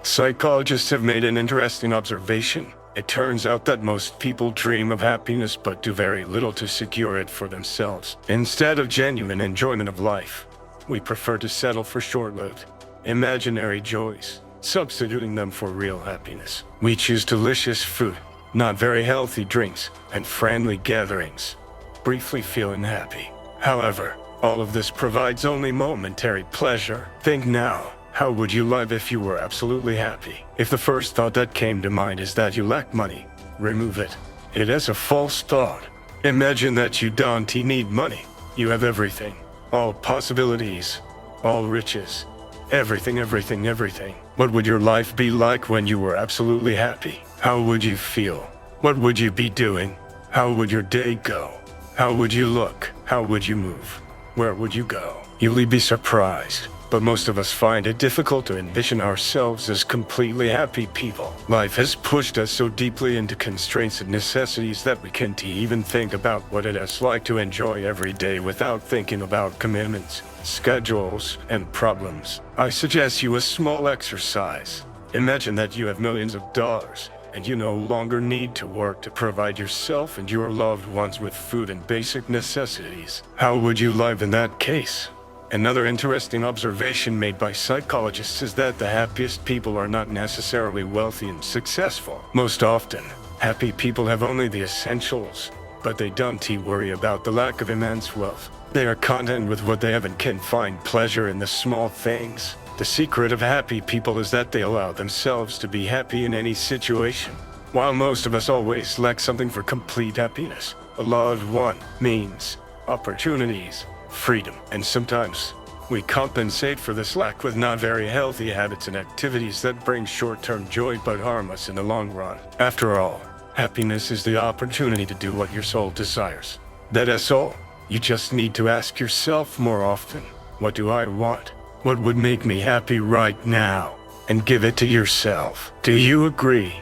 Psychologists have made an interesting observation. It turns out that most people dream of happiness but do very little to secure it for themselves. Instead of genuine enjoyment of life, we prefer to settle for short-lived, imaginary joys, substituting them for real happiness. We choose delicious food, not very healthy drinks, and friendly gatherings, briefly feeling happy. However, all of this provides only momentary pleasure. Think now. How would you live if you were absolutely happy? If the first thought that came to mind is that you lack money, remove it. It is a false thought. Imagine that you don't need money. You have everything. All possibilities. All riches. Everything. What would your life be like when you were absolutely happy? How would you feel? What would you be doing? How would your day go? How would you look? How would you move? Where would you go? You'll be surprised. But most of us find it difficult to envision ourselves as completely happy people. Life has pushed us so deeply into constraints and necessities that we can't even think about what it is like to enjoy every day without thinking about commitments, schedules, and problems. I suggest you a small exercise. Imagine that you have millions of dollars, and you no longer need to work to provide yourself and your loved ones with food and basic necessities. How would you live in that case? Another interesting observation made by psychologists is that the happiest people are not necessarily wealthy and successful. Most often, happy people have only the essentials, but they don't worry about the lack of immense wealth. They are content with what they have and can find pleasure in the small things. The secret of happy people is that they allow themselves to be happy in any situation. While most of us always lack something for complete happiness, a loved one, means, opportunities, freedom, and sometimes we compensate for this lack with not very healthy habits and activities that bring short-term joy but harm us in the long run. After all, happiness is the opportunity to do what your soul desires. That is all. You just need to ask yourself more often, what do I want? What would make me happy right now? And give it to yourself. Do you agree?